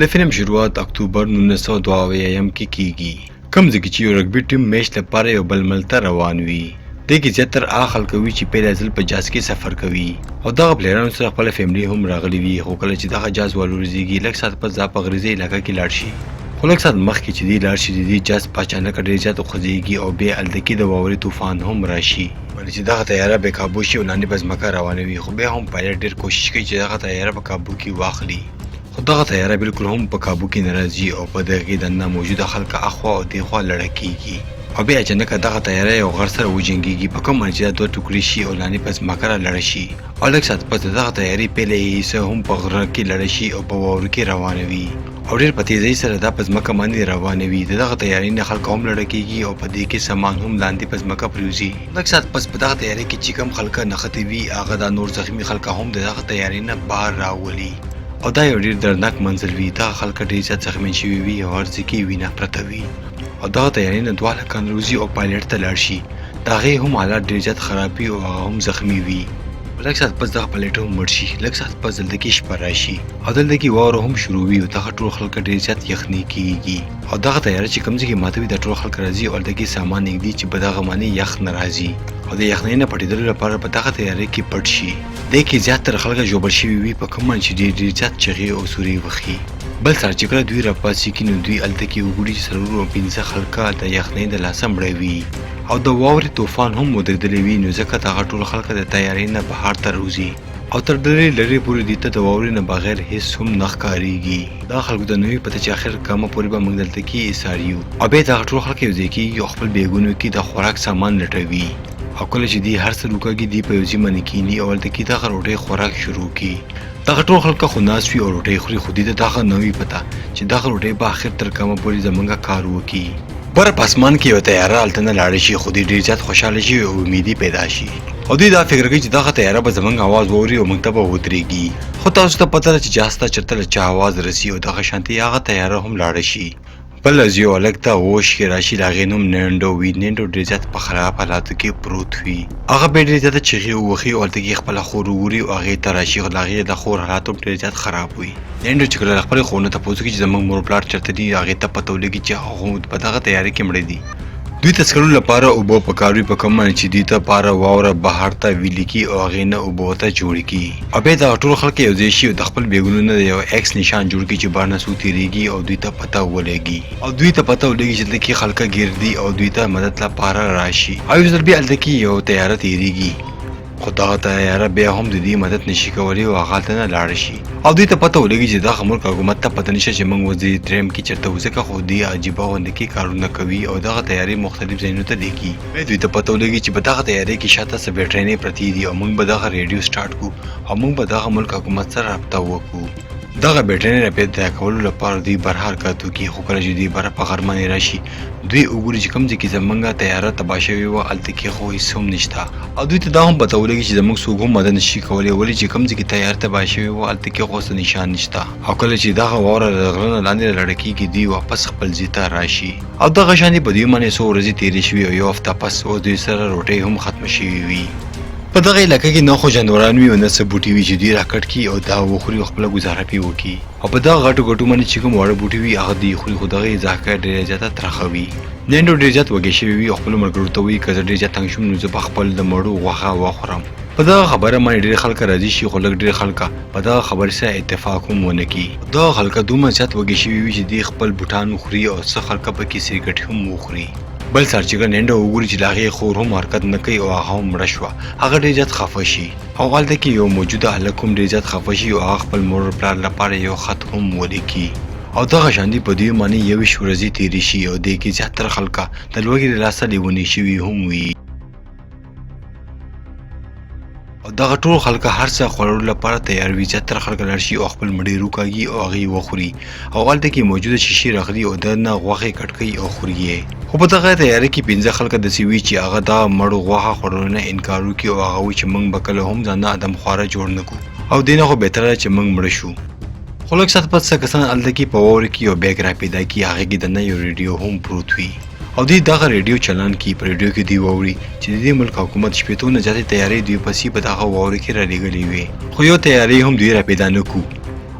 له فلم شروعات اکتوبر 1992 کې کیږي کوم ځکه چې یو رګبي ټیم میچ لپاره یو بل ملک ته روان وي د کې زیاتره هغه خلک وي چې پیل ځل په جاز کې سفر کوي او دغه پلیرانو سره خپل فیملی هم راغلي وي خو کله چې دغه جاز ولورځيږي لږ ساعت پس دا په غریزي علاقې کې لاړ شي خو لږ ساعت مخکې چې دی لاړ شي د دې جاز په اچانک ډېر زیات خوځېږي او بیا هلته د واورې طوفان هم راشي ولې چې دغه طیاره بې کابو شي او لاندې په ځمکه روانه وي خو بیا هم پایلټ ډېر کوشش کوي چې دغه طیاره په کابو کې واخلي خو دغه طیاره بالکل هم په کابو کې نه راځي او په دغه کې دننه موجوده خلک اخوا او دېخوا لړه کېږي او بیا اچانک دغه طیاره یو غر سره وجنګېږي په کوم چې دا دوه ټوکرې شي او لاندې په ځمکه لړه شي او لږ ساعت پس دغه طیارې پیلې حصه هم په غره کې لړه شي او په واورو کې روانه وي او ډېر په تیزۍ سره دا په ځمکه باندې روانه وي دغه طیارې نه خلک هم لړه کېږي او په دې کې سامان هم لاندې په ځمکه پرېوځي لږ ساعت پس په دغه طیارې کې چې کوم خلک نښتي وي هغه دا نور زخمي خلک هم دغه طیارې نه بهر راولي او دا یو ډېر دردناک منظر وي دا خلک ډېر زیات زخمیان شوي وي او هر ځای کې وینه پرته وي او دغه طیارې نه دوه هلکان روزي او پایلټ ته لاړ شي د هغې هم حالات ډېر زیات خراب وي او هغه هم زخمي وي لږ ساعت پس دغه پایلټ هم مړ شي لږ ساعت پس دلته کې شپه راشي او دلته کې واوره هم شروع وي او دغه ټول خلک ډېر زیات یخني کېږي او دغه طیاره چې کوم ځای کې ماته وي دا ټول خلک راځي او هلته کې سامان ایږدي چې په دغه باندې یخ نه راځي او د یخنۍ نه پټېدلو لپاره په دغه طیارې کې پټ شي دې کې زیاتره خلک ژوبل شوي وي په کوم چې ډېر زیات چغې او سورې وخي بل سر چې کله دوی راپاسي کې نو دوی هلته کې وګوري چې څلور او پنځه خلکه د یخنۍ د لاسه مړه وي او د واورې طوفان هم ودرېدلی وي نو ځکه دغه ټول خلک د طیارې نه بهر ته راوځي او تر ډېرې لرې پورې دوی ته د واورې نه بغیر هېڅ هم نه ښکارېږي دا خلکو ته نه وي پته چې اخر کومه پورې به موږ دلته کې ایسار یو او بیا دغه ټول خلک یو ځای کېږي او خپل بیګونو کې د خوراک سامان لټوي او کله چې دوی هر څه روکاږي دوی په یو ځای باندې کښېني او هلته کې دغه روټۍ خوراک شروع کړي دغه ټول خلک خو ناست وي او روټۍ خوري خو دوی ته دغه نه وي پته چې دغه روټۍ به اخر تر کومه پورې زموږ کار وکړي بره په اسمان کې یو طیاره هلته نه لاړه شي خو دوی ډېر زیات خوشحاله شي او امیدي پیدا شي او دوی دا فکر کوي چې دغه طیاره به زموږ اواز واوري او موږ ته به ودرېږي خو تاسو ته پته ده چې جهاز ته چېرته له چا اواز رسي او دغه شانتې هغه طیاره هم لاړه شي بل از یو هلک ته هوش کې راشي د هغې نوم نینډو وي نینډو ډېر زیات په خراب حالاتو کې پروت وي هغه بیا ډېر زیاته چغې ووهي او هلته کې خپله خور وګوري او هغې ته راشي خو د هغې د خور حالات هم ډېر زیات خراب وي نینډو چې کله له خپلې خور نه تپوس کوي چې زموږ مور پلار چېرته دي هغې ته پته ولګي چې هغه په دغه تیارې کې مړه دي دوی ته څښلو لپاره اوبه پکار وي په کوم باندې چې دوی ته پاره واوره بهر ته ویلي کړي او هغې نه اوبه ورته جوړې کړي او بیا دغه ټول خلک یو ځای شي او د خپل بیګونو نه یو ایکس نشان جوړ کړي چې بهر نه څوک تېرېږي او دوی ته پته ولګي او دوی ته پته ولګي چې دلته کې خلک ګیر دي او دوی ته مدد لپاره راشي او یو ځل بیا هلته کې یو تیاره تېرېږي خو دغه طیاره بیا هم د دې مدد نشي کولی او هغه هلته نه لاړه شي او دوی ته پته ولګي چې دغه ملک حکومت ته پته نشته چې موږ وزیر درېیم کې چېرته وو ځکه خو دوی عجیبه غوندې کې کارونه کوي او دغه طیارې مختلف ځایونو ته لیږي بیا دوی ته پته ولګي چې په دغه طیارې کې شاته څه بیټرۍ پرتې دي او موږ به دغه ریډیو سټارټ کړو او موږ به دغه ملک حکومت سره رابطه وکړو دغه بیټرۍ را پیدا کولو لپاره دوی بهر حرکت وکړي خو کله چې دوی بهر په غر باندې راشي دوی وګوري چې کوم ځای کې زموږ طیاره تباه شوې وه هلته کې خو هېڅ هم نشته او دوی ته دا هم پته ولګي چې زموږ څوک هم مدد نشي کولی ولې چې کوم ځای کې طیاره تباه شوې وه هلته کې خو څه نشان نشته او کله چې دغه واوره د غره نه لاندې لړه کېږي دوی واپس خپل ځای ته راشي او دغه شانې په دوی باندې څو ورځې تېرې شوي او یو هفته پس اوس دوی سره روټۍ هم ختمه شوې وي په دغه علاقه کې نه خو جانوران وي او نه څه بوټي وي چې دوی راکټ کړي او دا وخوري او خپله ګزاره پرې وکړي او په دغه غټو غټو باندې چې کوم واړه بوټي وي هغه دوی خوري خو دغه یې ذایقه ډېره زیاته ترخه وي نینډو ډېر زیات وږی شوی وي او خپلو ملګرو ته وایي که زه ډېر زیات تنګ شوم نو زه به خپل د مړو غوښه وخورم په دغه خبره باندې ډېر خلک راضي شي خو لږ ډېر خلک په دغه خبرې سره اتفاق هم ونه کړي دغه خلک دومره زیات وږي شوي وي چې دوی خپل بوټان وخوري او څه خلک پکې سګرټ هم وخوري بل سر چې نینډو وګوري چې د هغې خور هم حرکت نه کوي او هغه هم مړه شوه هغه ډېر زیات خفه شي او هلته کې یو موجوده هلک هم ډېر زیات خفه شي او هغه خپل مور پلار لپاره یو خط هم ولیکي او دغه شاندې په دوی باندې یویشت ورځې تېرې شي او دې کې زیاتره خلکه د لوږې له لاسه لیوني شوي هم وي او دغه ټول خلک هر څه خوړلو لپاره تیار وي زیاتره خلک لاړ شي او خپل مړۍ روکاږي او هغې وخوري او هلته کې موجوده شیشې راغلي او د نه غوښې کټ کوي او خوري یې خو په دغه تیارې کې پنځه خلک داسې وي چې هغه دا مړو غوښه خوړلو نه انکار وکړي او هغه وایي چې موږ به کله هم ځان نه ادم خواره جوړ نه کړو او دې نه خو بهتره ده چې موږ مړه شو خو لږ ساعت پس څه کسان هلته کې په واورې کې یو بیګ را پیدا کړي هغې کې دننه یو ریډیو هم پروت وي او دوی دغه ریډیو چلان کړي په ریډیو کې دوی واوري چې د دې ملک حکومت شپېتو نه زیاتې تیارې دوی پسې په دغه واورې کې رالېږلې وې خو یو تیارې هم دوی را پیدا نه کړو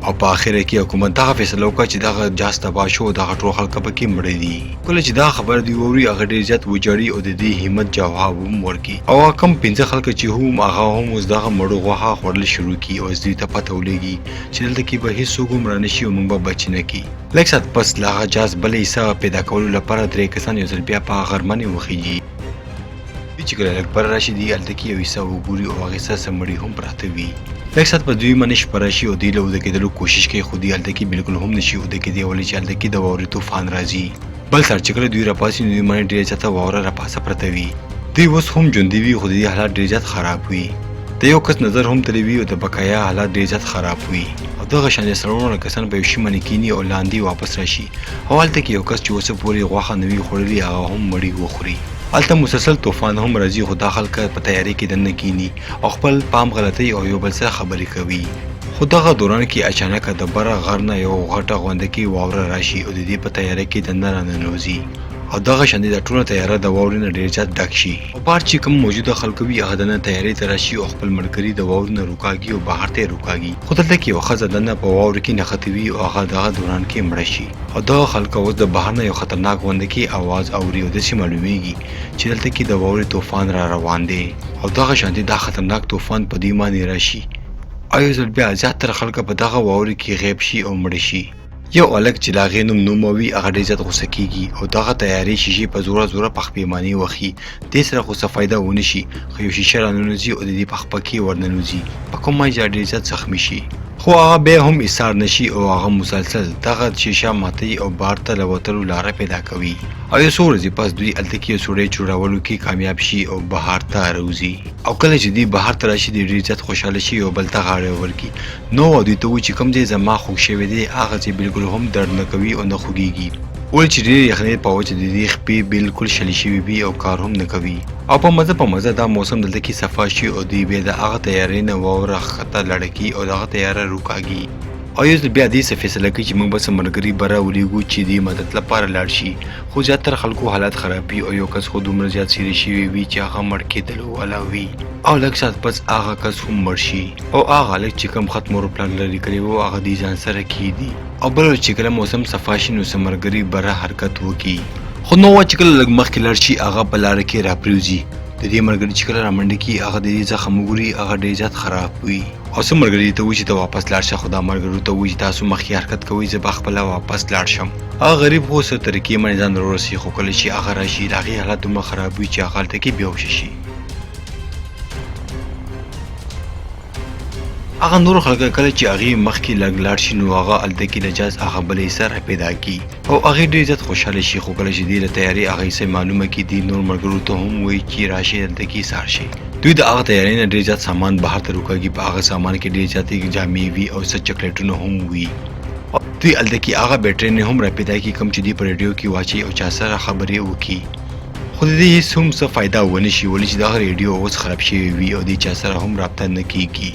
او په اخر کې حکومت دغه فیصله وکړه چې دغه جاز تباه شو دغه ټول خلک پکې مړه دي. کله چې دا خبر دی ووري هغه ډېر زیات وجړي او د دې همت جواب هم ورکړي او کم 15 خلک چې هم هغه هم اوس دغه مړو غوښه خوړل شروع کړي او دوی ته پته ولګي چې دلته کې به هیڅوک هم رانشي او موږ به بچ نه کړي. لږ ساعت پس له هغه جاز بلې حصه پیدا کولو لپاره 3 کسان یو ځل بیا په غرمنې وخیږي. چې کله لږ پر راشي دی هلته کې یو حصه وګوري او هغې سره مړي هم پراته وي. لږ ساعت په دوی باندې شپه راشي او دوی له اوده کېدلو کوشش کوي خو دوی هلته کې بالکل هم نشي اوده کېدی ولې چې هلته کې د واورې طوفان راځي. بل سهار چې کله دوی راپاڅي نو دوی باندې ډېره زیاته واوره راپاسه پرته وي. دوی اوس هم ژوندي وي خو د دې حالات ډېر زیات خراب وي. د یو کس نظر هم تللی وي او د بقایا حالات ډېر زیات خراب وي او دغه شانې سلګونه کسان په یو شي باندې کیني او لاندې واپس راشي او هلته کې یو کس چې اوسه پورې غوښه نه وي خوړلې هغه هم مړي وخوري. هلته مسلسل طوفان هم راځي خو دا خلک په تیاري کې دننه کیني او خپل پام غلطوي او یو بل سره خبرې کوي. خو دغه دوران کې اچانک د بره غر نه یو غټه غونډه کې واوره راشي او د دې په تیاري کې دننه راننوځي او دغه شاندې د ټوله تیاره د واورې نه ډېر زیات ډک شي او بار چې کوم موجوده خلک وي هغه دننه تیاري ته راشي او خپل ملګري د واورې نه روکاږي او بهر ته یې روکاږي. خو دلته کې یو ښځه دننه په واورې کې نښتې وي او هغه دغه دوران کې مړه شي او دغه خلک اوس د بهر نه یو خطرناک غونډه کې اواز اوري او داسې معلومیږي چې دلته کې د واورې طوفان را روان دی او دغه شاندې دا خطرناک طوفان په دې باندې راشي او یو ځل بیا زیاتره خلک په دغه واورې کې غیب شي او مړه شي. یو هلک چې د هغې نوم نوموي هغه ډېر زیات غوسه کېږي او دغه تیارې شیشې په زوره په خپېمانې وخي. دې سره خو څه فایده ونه شي خو یو شیشه راننوځي او د دې په خپه کې ورننوځي په کوم مایجه ډېر زیات زخمي شي خو هغه بیا هم ایثار نشي او هغه مسلسل دغه شیشه ماتوي او بار ته له وتلو لاره پیدا کوي او یو څو ورځې پس دوی هلته کې یو سوړی جوړولو کې کامیاب شي او بهر ته راوځي او کله چې دوی بهر ته راشي دوی ډېر زیات خوشحاله شي او بل ته غاړه ورکړي. نو دوی ته وایي چې کوم ځای زما خوږ شوی دی هغه ځای بالکل هم درد نه کوي او نه خوږېږي ولې چې ډېرې یخنۍ په وجه د دې خپې بالکل شلې شوي وي او کار هم نه کوي او په مزه دا موسم دلته کې صفا شي او دوی بیا د هغه تیارې نه واوره ښکته لړکي او دغه تیاره روکاږي او یو ځل بیا دې څه فیصله کوي چې موږ به څه ملګري به راولېږو چې دې مدد لپاره لاړ شي خو زیاتره خلکو حالات خراب وي او یو کس خو دومره زیات سیرې شوي وي چې هغه مړ کېدلو والا وي او لږ ساعت پس هغه کس هم مړ شي او هغه هلک چې کوم ختم روپلان لرې کړی و هغه دې ځان سره کېږدي او بله چې کله موسم صفا شي نو څه ملګري بره حرکت وکړي خو نو چې کله لږ مخکې لاړ شي هغه په لاره کې راپرېوځي. د دې ملګري چې کله رامنډه کي هغه د دې زخم وګوري هغه ډېر زیات خراب وي او څه ملګري ته وایي چې ته واپس لاړ شه خو دا ملګرو ته وایي چې تاسو مخکې حرکت کوئ زه به خپله واپس لاړ شم. هغه غریب خو څه طریقې باندې ځان راورسي خو کله چې هغه راشي د هغې حالت دومره خراب وي چې هغه هلته کې بېهوشه شي. هغه نور خلک کله چې هغې مخکې لږ لاړ شي نو هغه هلته کې د جاز هغه بله حصه راپیدا کړي او هغې ډېر زیات خوشحاله شي خو کله چې دې له تیارې هغه حصه معلومه کړي دې نور ملګرو ته هم وایي چې راشئ دلته کې ایسار شئ. دوی د هغه تیارۍ نه ډېر زیات سامان بهر ته روکاږي په هغه سامان کې ډېر زیاتې جامې وي او څه چاکلیټونه هم وي دوی هلته کې هغه بیټرۍ هم راپیدا کړي کوم چې دوی په ریډیو کې واچوي او چا سره خبرې وکړي خو د دې هېڅ هم څه فایده ونه شي ولې چې دغه ریډیو اوس خراب شوی وي او دې چا سره هم رابطه نه کېږي.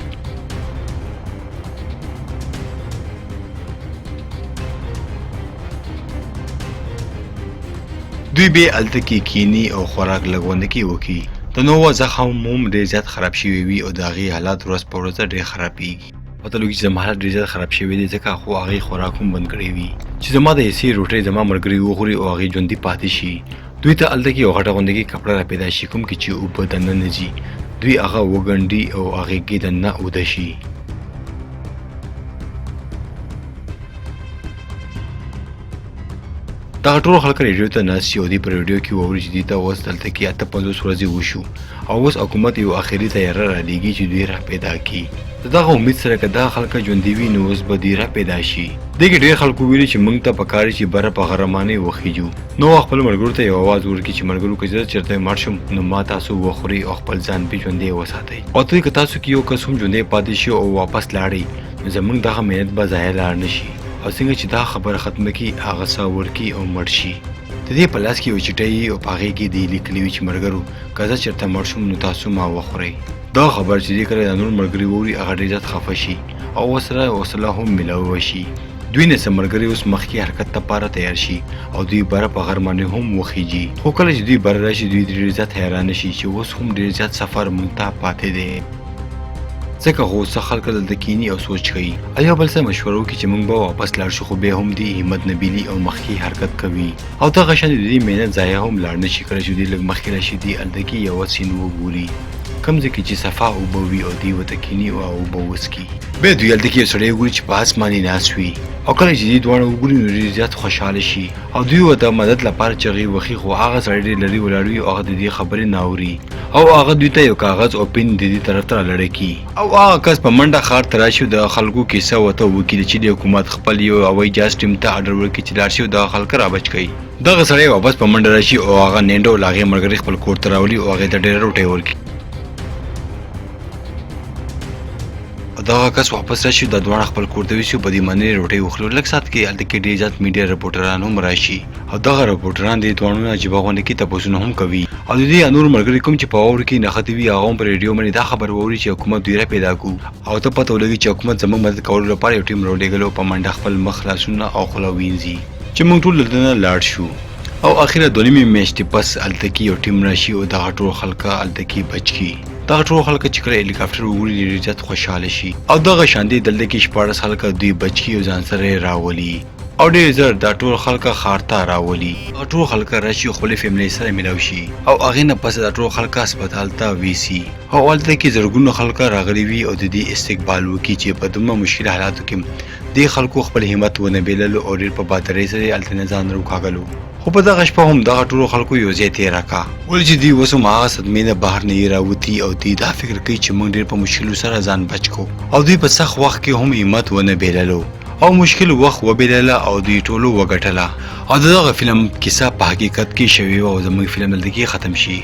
دوی به هلته کې کینی او خوراک لګونده کې وکړي. د نووا زخم هم ډېر زیات خراب شوي وي او د هغې حالات ورځ په ورځ ډېر خرابېږي. پته لګي چې زما حالت ډېر زیات خراب شوی دی ځکه خو هغې خوراک هم بند کړی وي چې زما د حصې روټۍ زما ملګري وخوري او هغې ژوندي پاتې شي. دوی ته هلته کې یو غټه غونډه کې کپړه راپیدا شي کوم کې چې اوبه دننه ځي دوی هغه وګنډي او هغې کې دننه اوده شي. دغه ټول خلک ریډیو ته ناست شي او دوی په ریډیو کې واوري چې دوی ته اوس دلته کې 58 ورځې وشو او اوس حکومت یو آخري تیاره رالېږي چې دوی راپیدا کړي. د دغه امید سره که دغه خلک ژوندي وي نو اوس به دوی راپیدا شي. دې کې ډېر خلکو ویلي چې موږ ته پکار چې بره په غرمانۍ وخیږو. نو خپل ملګرو ته یو اواز ورکړي چې ملګرو که زه چېرته مړ شم نو ما تاسو وخورئ او خپل ځان پې ژوندی وساتئ او دوی که تاسو کې یو کس هم ژوندی پاتې شي او واپس لاړئ نو زموږ دغه محنت به ضایع لاړ نه شي او څنګه چې دا خبره ختمه کړي هغه ساه ورکړي او مړ شي. د دې په لاس کې یو چټۍ او په هغې کې دې لیکلي وي چې ملګرو که زه چېرته مړ شم نو تاسو ما وخورئ. دا خبر چې دې کله د نور ملګري واوري هغه ډېر زیات خفه شي او ورسره حوصله هم میلاوه شي. دوی نه څه ملګري اوس مخکې حرکت لپاره تیار شي او دوی بره په غر باندې هم وخیږي. خو کله چې دوی بره راشي دوی ډېر زیات حیرانه شي چې اوس هم ډېر زیات سفر موږ ته پاتې دی. ځکه خو څه خلک دلته کینی او سوچ کوي ایو بل څه مشورو کې چې موږ به واپس لاړ شو خو به هم دی همت نبیلی او مخکې حرکت کوي او دغه شان دې مهنت ضایع هم لاړ نشي کړی چې دې لږ مخکې راشي دی الته کې یو سین وګوري کم ځکه چې صفا او بوي او دی وته کینی او بوسکی به دوی الته کې سړی وګوري چې په اسماني ناس وي او کله چې دې دوه وګوري نو ډېر زیات خوشاله شي او دوی وته مدد لپاره چغي وخی خو هغه سړی ډېر لري ولاړوي او هغه دې خبرې ناوري او هغه دوی ته یو کاغذ او پین د دې طرف ته لړکی او هغه کس په منډه خار تراشي د خلکو کیسه وته وکیل چې د حکومت خپل یو هوایي جهاز ټیم ته اډر ورکړي چې لاړ شي د خلک را بچ کړي دغه سړی واپس په منډه راشي او هغه نینډو لاغې مرګري خپل کور ته راولي او هغه ته ډېر روټي ورکړي دغه کس واپس راشي د دوه خپل کور ته ویسو په دې باندې روټي وخلو لکه سات کې الته کې ډېر ځات میډیا رپورټران هم راشي او دغه رپورټران دې دوه نه جوابونه کې تاسو هم کوي او دې انور مرګري کوم چې په اور کې نختی وی هغه په ریډیو باندې دا خبر ووري چې حکومت دوی را پیدا کو او ته پته ولګي چې حکومت زموږ مدد کولو لپاره یو ټیم رولېګلو په منډه خپل مخ خلاصونه او خلاوینځي چې موږ ټول لدنه لاړ شو او اخیره دونیمه میاشتې پس الته کې یو ټیم راشي او دغه ټول خلکا الته کې بچ کی دغه ټول خلک چې کله هلیکاپټر وګوري ډېر زیات خوشاله شي او دغه شاندې دلته کې 14 خلک دوی بچ کی او ځان سره راولي او ډېر زر دا ټول خلک خارته راولي او ټول خلک راشي خپل فیملی سره ملاوي شي او هغه نه پس دا ټول خلک هسپتال ته ویسي او ولته کې زرګونو خلک راغلي وي او د دې استقبال وکي چې په دومره مشکل حالاتو کې د خلکو خپل همت ونه بیللو او ډېر په بادرۍ سره الته ځان روکاګلو خو په دغه شپه هم دغه ټولو خلکو یو ځای تېره کا ولې چې دوی اوس هم هغه صدمې نه بهر نه راوتي او دوی دا فکر کوي چې موږ ډېر په مشکلو سره ځان بچ کو او دوی په سخت وخت کې هم همت ونه بیللو او مشکل وخت وبیلله او دوی ټولو وګټله او دغه فلم کیسه په حقیقت کې شوی او زموږ فلم دلته کې ختم شي